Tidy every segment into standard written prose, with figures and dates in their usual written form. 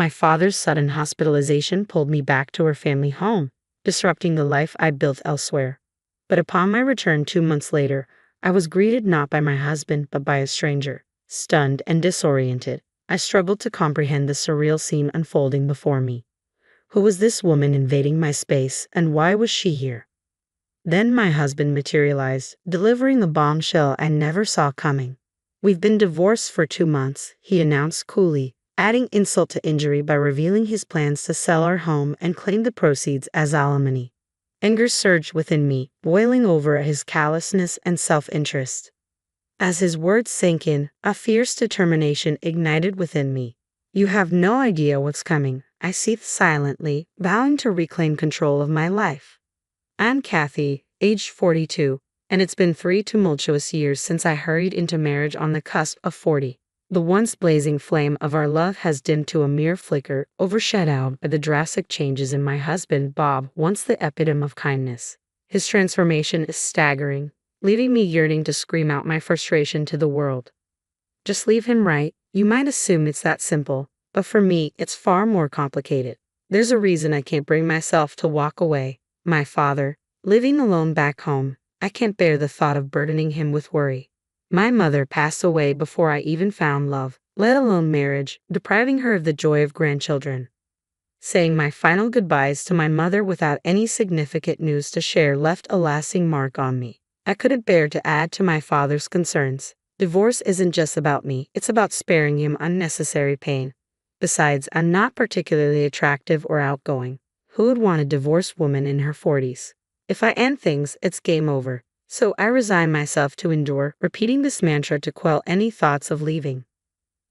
My father's sudden hospitalization pulled me back to our family home, disrupting the life I built elsewhere. But upon my return 2 months later, I was greeted not by my husband but by a stranger. Stunned and disoriented, I struggled to comprehend the surreal scene unfolding before me. Who was this woman invading my space, and why was she here? Then my husband materialized, delivering the bombshell I never saw coming. "We've been divorced for 2 months," he announced coolly, adding insult to injury by revealing his plans to sell our home and claim the proceeds as alimony. Anger surged within me, boiling over at his callousness and self-interest. As his words sank in, a fierce determination ignited within me. "You have no idea what's coming," I seethed silently, vowing to reclaim control of my life. "I'm Kathy, aged 42, and it's been 3 tumultuous years since I hurried into marriage on the cusp of 40. The once blazing flame of our love has dimmed to a mere flicker, overshadowed by the drastic changes in my husband, Bob, once the epitome of kindness. His transformation is staggering, leaving me yearning to scream out my frustration to the world. Just leave him, right? You might assume it's that simple, but for me, it's far more complicated. There's a reason I can't bring myself to walk away. My father, living alone back home, I can't bear the thought of burdening him with worry. My mother passed away before I even found love, let alone marriage, depriving her of the joy of grandchildren. Saying my final goodbyes to my mother without any significant news to share left a lasting mark on me. I couldn't bear to add to my father's concerns. Divorce isn't just about me, it's about sparing him unnecessary pain. Besides, I'm not particularly attractive or outgoing. Who would want a divorced woman in her 40s? If I end things, it's game over. So I resign myself to endure, repeating this mantra to quell any thoughts of leaving.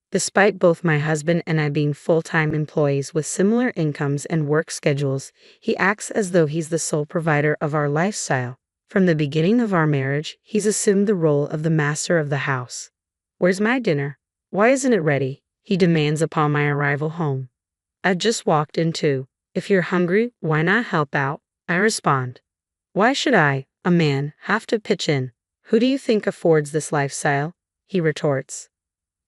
Despite both my husband and I being full-time employees with similar incomes and work schedules, he acts as though he's the sole provider of our lifestyle. From the beginning of our marriage, he's assumed the role of the master of the house. "Where's my dinner? Why isn't it ready?" he demands upon my arrival home. "I've just walked in too. If you're hungry, why not help out?" I respond. "Why should I, a man, have to pitch in? Who do you think affords this lifestyle?" he retorts.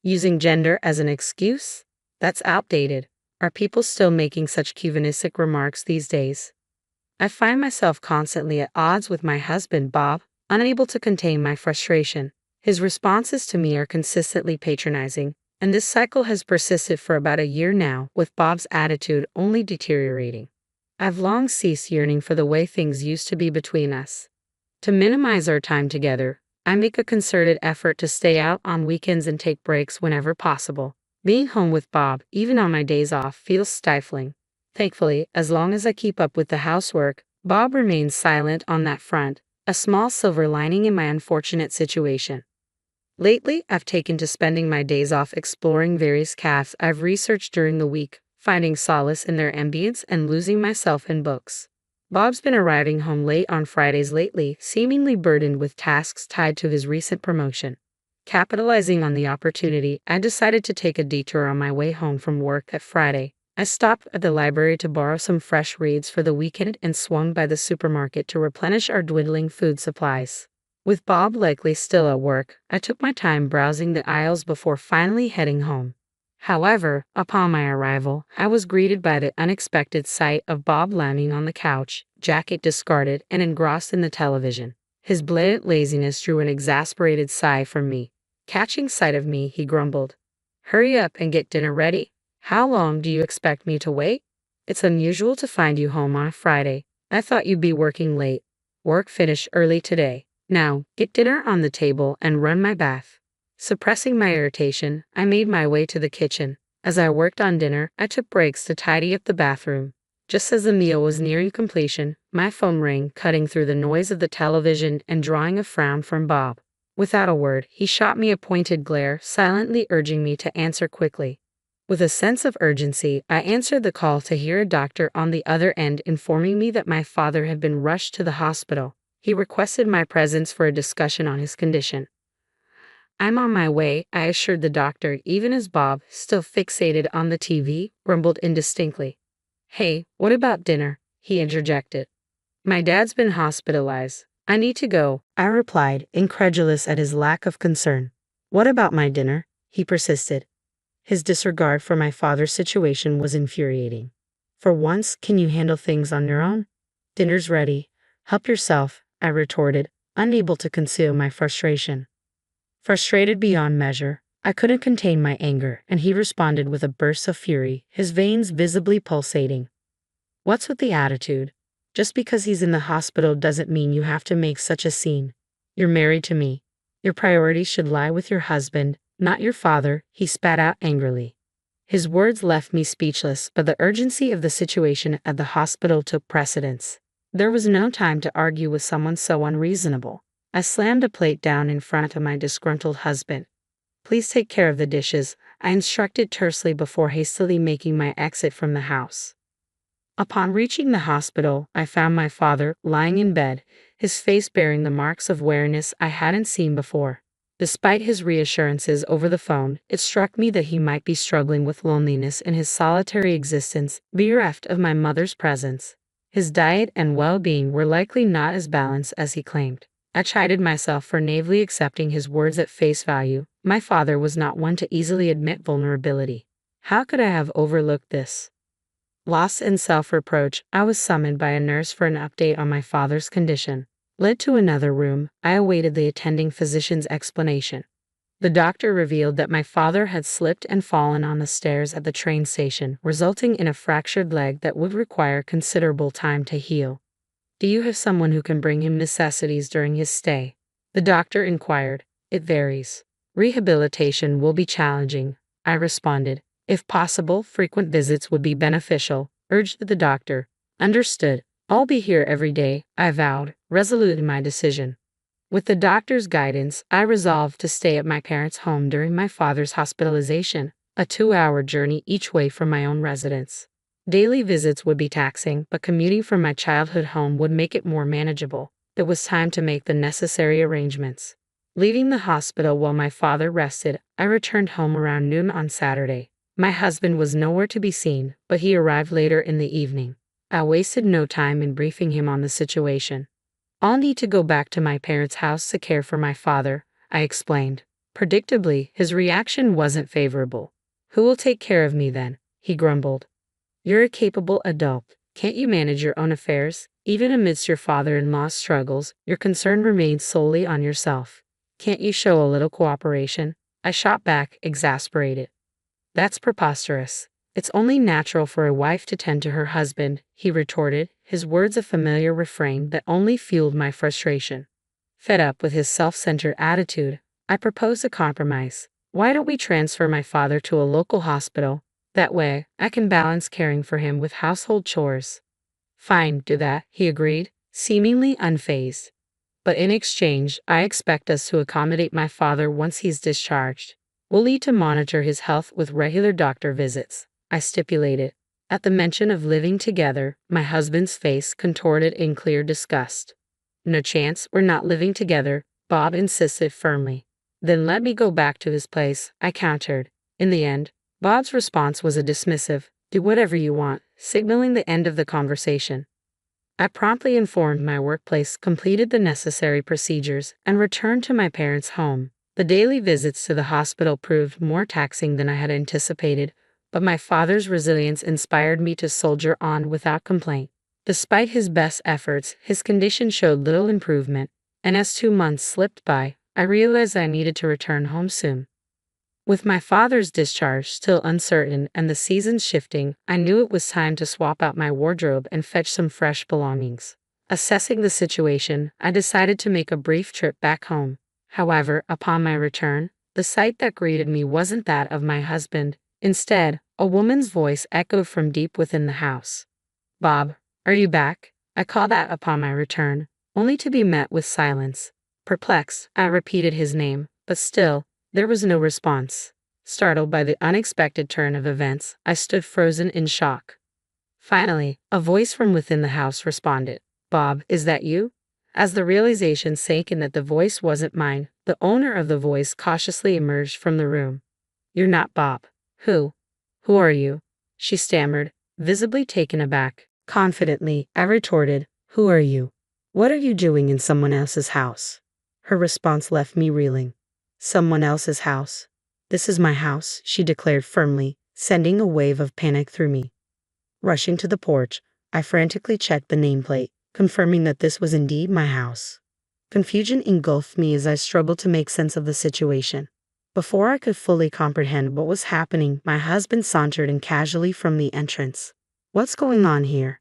Using gender as an excuse? That's outdated. Are people still making such chauvinistic remarks these days? I find myself constantly at odds with my husband, Bob, unable to contain my frustration. His responses to me are consistently patronizing, and this cycle has persisted for about a year now, with Bob's attitude only deteriorating. I've long ceased yearning for the way things used to be between us. To minimize our time together, I make a concerted effort to stay out on weekends and take breaks whenever possible. Being home with Bob, even on my days off, feels stifling. Thankfully, as long as I keep up with the housework, Bob remains silent on that front, a small silver lining in my unfortunate situation. Lately, I've taken to spending my days off exploring various cafes I've researched during the week, finding solace in their ambience and losing myself in books. Bob's been arriving home late on Fridays lately, seemingly burdened with tasks tied to his recent promotion. Capitalizing on the opportunity, I decided to take a detour on my way home from work that Friday. I stopped at the library to borrow some fresh reads for the weekend and swung by the supermarket to replenish our dwindling food supplies. With Bob likely still at work, I took my time browsing the aisles before finally heading home. However, upon my arrival, I was greeted by the unexpected sight of Bob lounging on the couch, jacket discarded and engrossed in the television. His blatant laziness drew an exasperated sigh from me. Catching sight of me, he grumbled, "Hurry up and get dinner ready. How long do you expect me to wait? It's unusual to find you home on a Friday. I thought you'd be working late. Work finished early today. Now, get dinner on the table and run my bath." Suppressing my irritation, I made my way to the kitchen. As I worked on dinner, I took breaks to tidy up the bathroom. Just as the meal was nearing completion, my phone rang, cutting through the noise of the television and drawing a frown from Bob. Without a word, he shot me a pointed glare, silently urging me to answer quickly. With a sense of urgency, I answered the call to hear a doctor on the other end informing me that my father had been rushed to the hospital. He requested my presence for a discussion on his condition. "I'm on my way," I assured the doctor, even as Bob, still fixated on the TV, grumbled indistinctly. "Hey, what about dinner?" he interjected. "My dad's been hospitalized. I need to go," I replied, incredulous at his lack of concern. "What about my dinner?" he persisted. His disregard for my father's situation was infuriating. For once, can you handle things on your own? Dinner's ready. Help yourself, I retorted, unable to conceal my frustration. Frustrated beyond measure, I couldn't contain my anger, and he responded with a burst of fury, his veins visibly pulsating. What's with the attitude? Just because he's in the hospital doesn't mean you have to make such a scene. You're married to me. Your priorities should lie with your husband, not your father, he spat out angrily. His words left me speechless, but the urgency of the situation at the hospital took precedence. There was no time to argue with someone so unreasonable. I slammed a plate down in front of my disgruntled husband. Please take care of the dishes, I instructed tersely before hastily making my exit from the house. Upon reaching the hospital, I found my father lying in bed, his face bearing the marks of weariness I hadn't seen before. Despite his reassurances over the phone, it struck me that he might be struggling with loneliness in his solitary existence, bereft of my mother's presence. His diet and well-being were likely not as balanced as he claimed. I chided myself for naively accepting his words at face value. My father was not one to easily admit vulnerability. How could I have overlooked this? Lost in self-reproach, I was summoned by a nurse for an update on my father's condition. Led to another room, I awaited the attending physician's explanation. The doctor revealed that my father had slipped and fallen on the stairs at the train station, resulting in a fractured leg that would require considerable time to heal. Do you have someone who can bring him necessities during his stay? The doctor inquired. It varies. Rehabilitation will be challenging, I responded. If possible, frequent visits would be beneficial, urged the doctor. Understood. I'll be here every day, I vowed, resolute in my decision. With the doctor's guidance, I resolved to stay at my parents' home during my father's hospitalization, a 2-hour journey each way from my own residence. Daily visits would be taxing, but commuting from my childhood home would make it more manageable. It was time to make the necessary arrangements. Leaving the hospital while my father rested, I returned home around noon on Saturday. My husband was nowhere to be seen, but he arrived later in the evening. I wasted no time in briefing him on the situation. I'll need to go back to my parents' house to care for my father, I explained. Predictably, his reaction wasn't favorable. Who will take care of me then? He grumbled. You're a capable adult. Can't you manage your own affairs? Even amidst your father-in-law's struggles, your concern remains solely on yourself. Can't you show a little cooperation? I shot back, exasperated. That's preposterous. It's only natural for a wife to tend to her husband, he retorted, his words a familiar refrain that only fueled my frustration. Fed up with his self-centered attitude, I proposed a compromise. Why don't we transfer my father to a local hospital? That way, I can balance caring for him with household chores. Fine, do that, he agreed, seemingly unfazed. But in exchange, I expect us to accommodate my father once he's discharged. We'll need to monitor his health with regular doctor visits, I stipulated. At the mention of living together, my husband's face contorted in clear disgust. No chance, we're not living together, Bob insisted firmly. Then let me go back to his place, I countered. In the end, Bob's response was a dismissive, do whatever you want, signaling the end of the conversation. I promptly informed my workplace, completed the necessary procedures, and returned to my parents' home. The daily visits to the hospital proved more taxing than I had anticipated, but my father's resilience inspired me to soldier on without complaint. Despite his best efforts, his condition showed little improvement, and as 2 months slipped by, I realized I needed to return home soon. With my father's discharge still uncertain and the seasons shifting, I knew it was time to swap out my wardrobe and fetch some fresh belongings. Assessing the situation, I decided to make a brief trip back home. However, upon my return, the sight that greeted me wasn't that of my husband. Instead, a woman's voice echoed from deep within the house. Bob, are you back? I called out upon my return, only to be met with silence. Perplexed, I repeated his name, but still, there was no response. Startled by the unexpected turn of events, I stood frozen in shock. Finally, a voice from within the house responded. Bob, is that you? As the realization sank in that the voice wasn't mine, the owner of the voice cautiously emerged from the room. You're not Bob. Who are you? She stammered, visibly taken aback. Confidently, I retorted, who are you? What are you doing in someone else's house? Her response left me reeling. Someone else's house? This is my house, she declared firmly, sending a wave of panic through me. Rushing to the porch, I frantically checked the nameplate, confirming that this was indeed my house. Confusion engulfed me as I struggled to make sense of the situation. Before I could fully comprehend what was happening, my husband sauntered in casually from the entrance. "What's going on here?"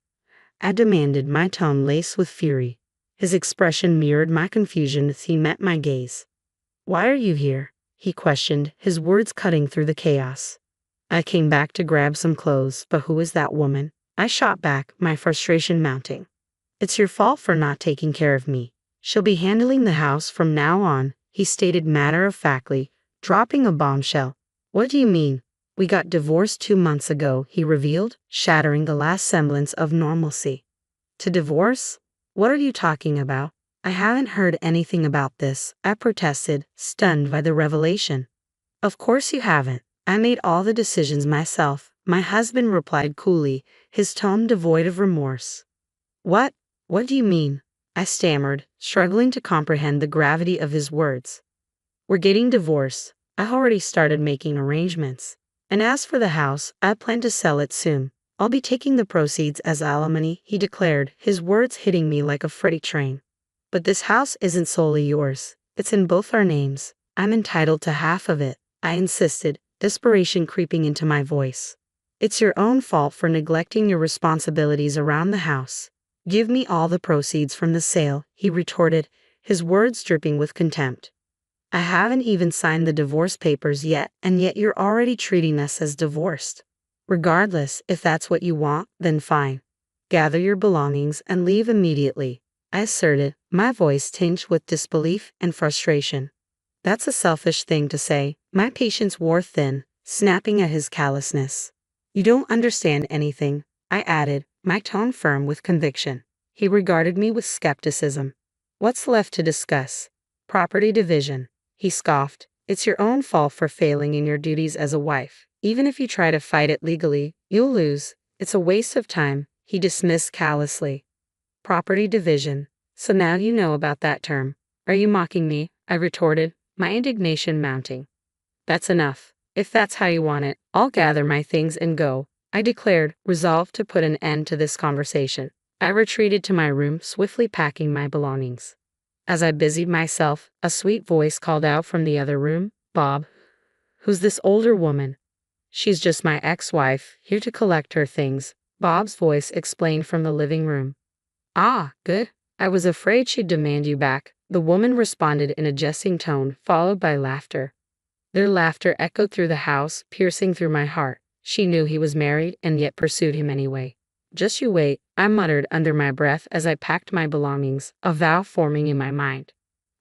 I demanded, my tone laced with fury. His expression mirrored my confusion as he met my gaze. "Why are you here?" he questioned, his words cutting through the chaos. "I came back to grab some clothes, but who is that woman?" I shot back, my frustration mounting. "It's your fault for not taking care of me. She'll be handling the house from now on," he stated matter-of-factly, dropping a bombshell. "What do you mean?" "We got divorced 2 months ago," he revealed, shattering the last semblance of normalcy. "To divorce? What are you talking about?" "I haven't heard anything about this," I protested, stunned by the revelation. "Of course you haven't. I made all the decisions myself," my husband replied coolly, his tone devoid of remorse. "What? What do you mean?" I stammered, struggling to comprehend the gravity of his words. "We're getting divorced. I already started making arrangements. And as for the house, I plan to sell it soon. I'll be taking the proceeds as alimony," he declared, his words hitting me like a freight train. "But this house isn't solely yours. It's in both our names. I'm entitled to half of it," I insisted, desperation creeping into my voice. "It's your own fault for neglecting your responsibilities around the house. Give me all the proceeds from the sale," he retorted, his words dripping with contempt. "I haven't even signed the divorce papers yet, and yet you're already treating us as divorced. Regardless, if that's what you want, then fine. Gather your belongings and leave immediately," I asserted, my voice tinged with disbelief and frustration. "That's a selfish thing to say," my patience wore thin, snapping at his callousness. "You don't understand anything," I added, my tone firm with conviction. He regarded me with skepticism. "What's left to discuss?" "Property division," he scoffed. "It's your own fault for failing in your duties as a wife. Even if you try to fight it legally, you'll lose. It's a waste of time," he dismissed callously. "Property division. So now you know about that term. Are you mocking me?" I retorted, my indignation mounting. "That's enough. If that's how you want it, I'll gather my things and go," I declared, resolved to put an end to this conversation. I retreated to my room, swiftly packing my belongings. As I busied myself, a sweet voice called out from the other room, "Bob." "Who's this older woman?" "She's just my ex-wife, here to collect her things," Bob's voice explained from the living room. "Ah, good. I was afraid she'd demand you back," the woman responded in a jesting tone, followed by laughter. Their laughter echoed through the house, piercing through my heart. She knew he was married and yet pursued him anyway. "Just you wait," I muttered under my breath as I packed my belongings, a vow forming in my mind.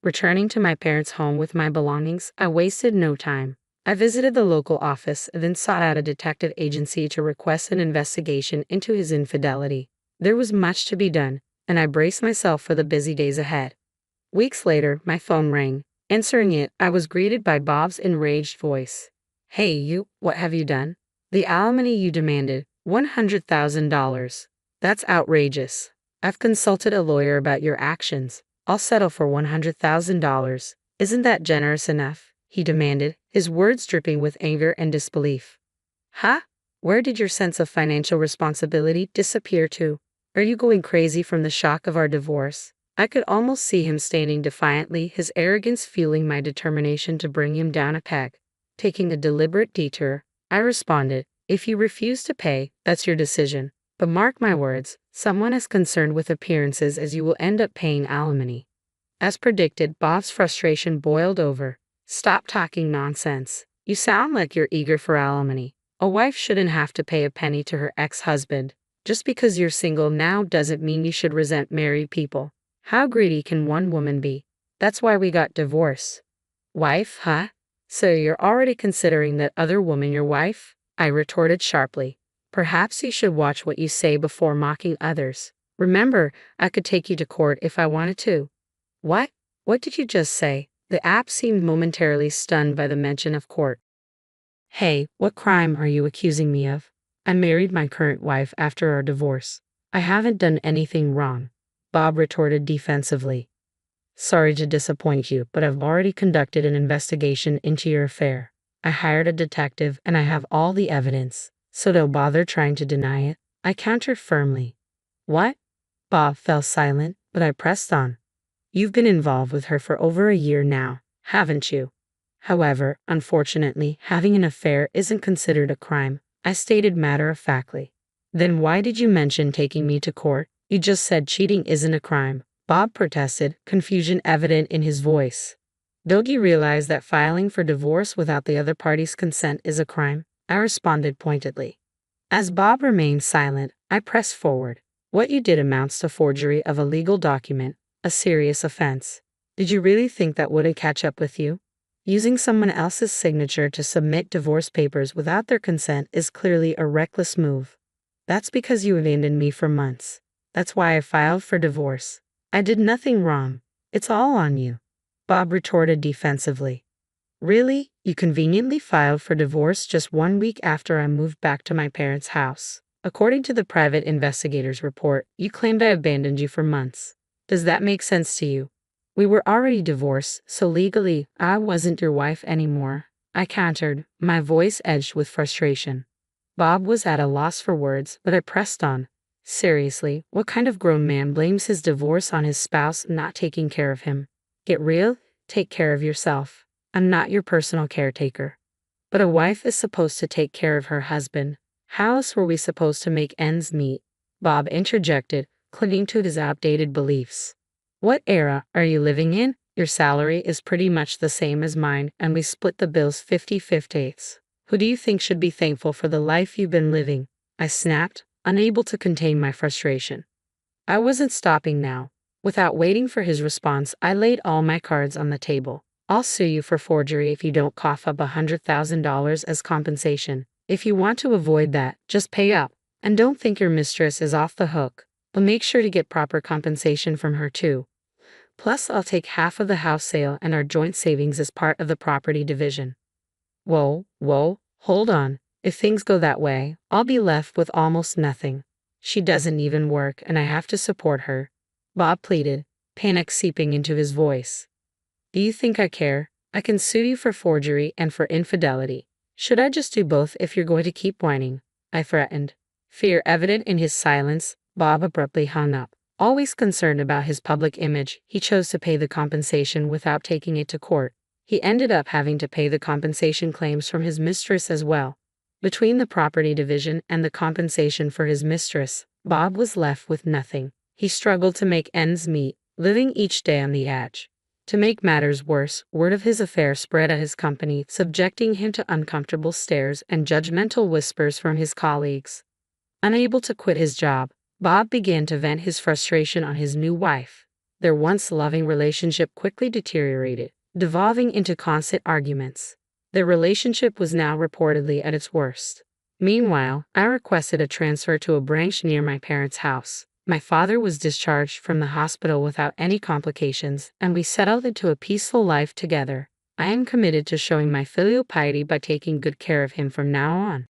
Returning to my parents' home with my belongings, I wasted no time. I visited the local office and then sought out a detective agency to request an investigation into his infidelity. There was much to be done, and I braced myself for the busy days ahead. Weeks later, my phone rang. Answering it, I was greeted by Bob's enraged voice. "Hey, you, what have you done?" "The alimony you demanded, $100,000. That's outrageous. I've consulted a lawyer about your actions. I'll settle for $100,000. Isn't that generous enough?" he demanded, his words dripping with anger and disbelief. "Huh? Where did your sense of financial responsibility disappear to? Are you going crazy from the shock of our divorce?" I could almost see him standing defiantly, his arrogance fueling my determination to bring him down a peg. Taking a deliberate detour, I responded, "If you refuse to pay, that's your decision. But mark my words, someone as concerned with appearances as you will end up paying alimony." As predicted, Bob's frustration boiled over. "Stop talking nonsense. You sound like you're eager for alimony. A wife shouldn't have to pay a penny to her ex-husband. Just because you're single now doesn't mean you should resent married people. How greedy can one woman be? That's why we got divorced." "Wife, huh? So you're already considering that other woman your wife?" I retorted sharply. "Perhaps you should watch what you say before mocking others. Remember, I could take you to court if I wanted to." "What? What did you just say?" The app seemed momentarily stunned by the mention of court. "Hey, what crime are you accusing me of? I married my current wife after our divorce. I haven't done anything wrong," Bob retorted defensively. "Sorry to disappoint you, but I've already conducted an investigation into your affair. I hired a detective and I have all the evidence, so don't bother trying to deny it. I countered firmly. What? Bob fell silent, but I pressed on. You've been involved with her for over a year now, haven't you? However, unfortunately, having an affair isn't considered a crime, I stated matter-of-factly. Then why did you mention taking me to court? You just said cheating isn't a crime, Bob protested, confusion evident in his voice. Don't you realize that filing for divorce without the other party's consent is a crime? I responded pointedly. As Bob remained silent, I pressed forward. What you did amounts to forgery of a legal document, a serious offense. Did you really think that wouldn't catch up with you? Using someone else's signature to submit divorce papers without their consent is clearly a reckless move. That's because you abandoned me for months. That's why I filed for divorce. I did nothing wrong. It's all on you. Bob retorted defensively. Really? You conveniently filed for divorce just 1 week after I moved back to my parents' house. According to the private investigator's report, you claimed I abandoned you for months. Does that make sense to you? We were already divorced, so legally, I wasn't your wife anymore. I countered, my voice edged with frustration. Bob was at a loss for words, but I pressed on. Seriously, what kind of grown man blames his divorce on his spouse not taking care of him? Get real? Take care of yourself. I'm not your personal caretaker. But a wife is supposed to take care of her husband. How else were we supposed to make ends meet? Bob interjected, clinging to his outdated beliefs. What era are you living in? Your salary is pretty much the same as mine, and we split the bills 50-50. Who do you think should be thankful for the life you've been living? I snapped, unable to contain my frustration. I wasn't stopping now. Without waiting for his response, I laid all my cards on the table. I'll sue you for forgery if you don't cough up $100,000 as compensation. If you want to avoid that, just pay up. And don't think your mistress is off the hook, but make sure to get proper compensation from her too. Plus, I'll take half of the house sale and our joint savings as part of the property division. Whoa, hold on. If things go that way, I'll be left with almost nothing. She doesn't even work and I have to support her. Bob pleaded, panic seeping into his voice. Do you think I care? I can sue you for forgery and for infidelity. Should I just do both if you're going to keep whining? I threatened. Fear evident in his silence, Bob abruptly hung up. Always concerned about his public image, he chose to pay the compensation without taking it to court. He ended up having to pay the compensation claims from his mistress as well. Between the property division and the compensation for his mistress, Bob was left with nothing. He struggled to make ends meet, living each day on the edge. To make matters worse, word of his affair spread at his company, subjecting him to uncomfortable stares and judgmental whispers from his colleagues. Unable to quit his job, Bob began to vent his frustration on his new wife. Their once loving relationship quickly deteriorated, devolving into constant arguments. Their relationship was now reportedly at its worst. Meanwhile, I requested a transfer to a branch near my parents' house. My father was discharged from the hospital without any complications, and we settled into a peaceful life together. I am committed to showing my filial piety by taking good care of him from now on.